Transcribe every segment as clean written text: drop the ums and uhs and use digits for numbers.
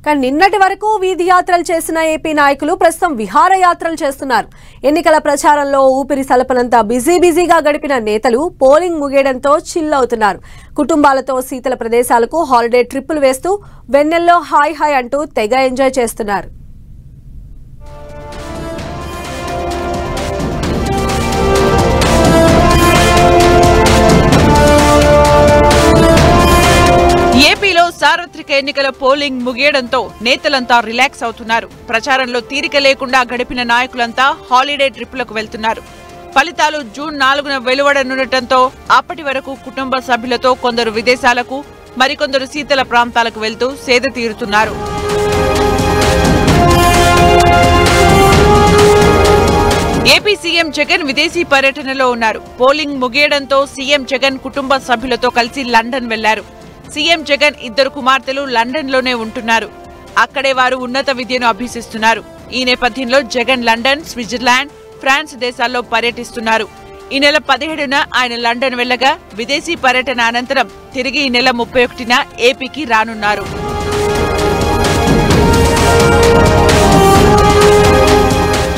కానీ నిన్నటి వరకు వీధి యాత్రలు చేసిన ఏపీ నాయకులు ప్రస్తుతం విహారయాత్రలు చేస్తున్నారు. ఎన్నికల ప్రచారంలో ఊపిరి సలపనంత బిజీగా గడిపిన నేతలు పోలింగ్ ముగియడంతో చిల్ అవుతున్నారు. కుటుంబాలతో శీతల ప్రదేశాలకు హాలిడే ట్రిప్పులు వేస్తూ వెన్నెల్లో హాయ్ హాయ్ అంటూ తెగ ఎంజాయ్ చేస్తున్నారు. ఏపీలో సార్వత్రిక ఎన్నికల పోలింగ్ ముగియడంతో నేతలంతా రిలాక్స్ అవుతున్నారు. ప్రచారంలో తీరిక లేకుండా గడిపిన నాయకులంతా హాలిడే ట్రిప్పులకు వెళ్తున్నారు. ఫలితాలు జూన్ 4న వెలువడనుండటంతో అప్పటి వరకు కుటుంబ సభ్యులతో కొందరు విదేశాలకు, మరికొందరు శీతల ప్రాంతాలకు వెళ్తూ సేద తీరుతున్నారు. ఏపీ సీఎం జగన్ విదేశీ పర్యటనలో ఉన్నారు. పోలింగ్ ముగియడంతో సీఎం జగన్ కుటుంబ సభ్యులతో కలిసి లండన్ వెళ్లారు. సీఎం జగన్ ఇద్దరు కుమార్తెలు లండన్లోనే ఉంటున్నారు. అక్కడే వారు ఉన్నత విద్యను అభ్యసిస్తున్నారు. ఈ నేపథ్యంలో జగన్ లండన్, స్విట్జర్లాండ్, ఫ్రాన్స్ దేశాల్లో పర్యటిస్తున్నారు. ఈ నెల 17న ఆయన లండన్ వెళ్లగా విదేశీ పర్యటన అనంతరం తిరిగి ఈ నెల 31న ఏపీకి రానున్నారు.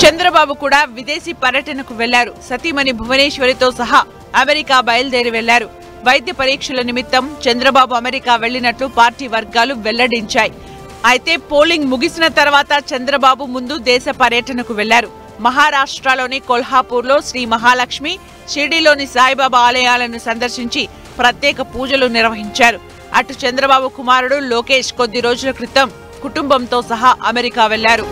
చంద్రబాబు కూడా విదేశీ పర్యటనకు వెళ్లారు. సతీమణి భువనేశ్వరితో సహా అమెరికా బయలుదేరి వెళ్లారు. వైద్య పరీక్షల నిమిత్తం చంద్రబాబు అమెరికా వెళ్లినట్లు పార్టీ వర్గాలు వెల్లడించాయి. అయితే పోలింగ్ ముగిసిన తర్వాత చంద్రబాబు ముందు దేశ పర్యటనకు వెళ్లారు. మహారాష్ట్రలోని కొల్హాపూర్లో శ్రీ మహాలక్ష్మి, షిర్డీలోని సాయిబాబా ఆలయాలను సందర్శించి ప్రత్యేక పూజలు నిర్వహించారు. అటు చంద్రబాబు కుమారుడు లోకేష్ కొద్ది రోజుల క్రితం కుటుంబంతో సహా అమెరికా వెళ్లారు.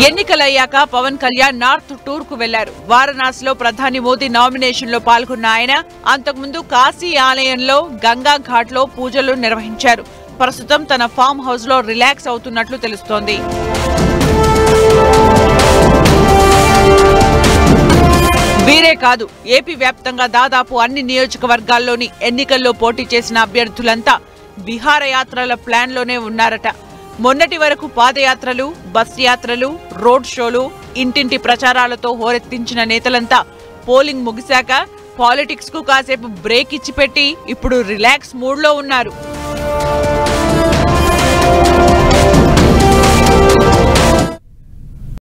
ఎన్నికలయ్యాక పవన్ కళ్యాణ్ నార్త్ టూర్ కు వెళ్లారు. వారణాసిలో ప్రధాని మోదీ నామినేషన్ లో పాల్గొన్న ఆయన అంతకుముందు కాశీ ఆలయంలో గంగా ఘాట్ లో పూజలు నిర్వహించారు. ప్రస్తుతం తన ఫామ్ హౌస్ లో రిలాక్స్ అవుతున్నట్లు తెలుస్తోంది. వీరే కాదు, ఏపీ వ్యాప్తంగా దాదాపు అన్ని నియోజకవర్గాల్లోని ఎన్నికల్లో పోటీ చేసిన అభ్యర్థులంతా విహారయాత్రల ప్లాన్ లోనే ఉన్నారట. మొన్నటి వరకు పాదయాత్రలు, బస్ యాత్రలు, రోడ్ షోలు, ఇంటింటి ప్రచారాలతో హోరెత్తించిన నేతలంతా పోలింగ్ ముగిశాక పాలిటిక్స్ కు కాసేపు బ్రేక్ ఇచ్చిపెట్టి ఇప్పుడు రిలాక్స్ మూడ్ లో ఉన్నారు.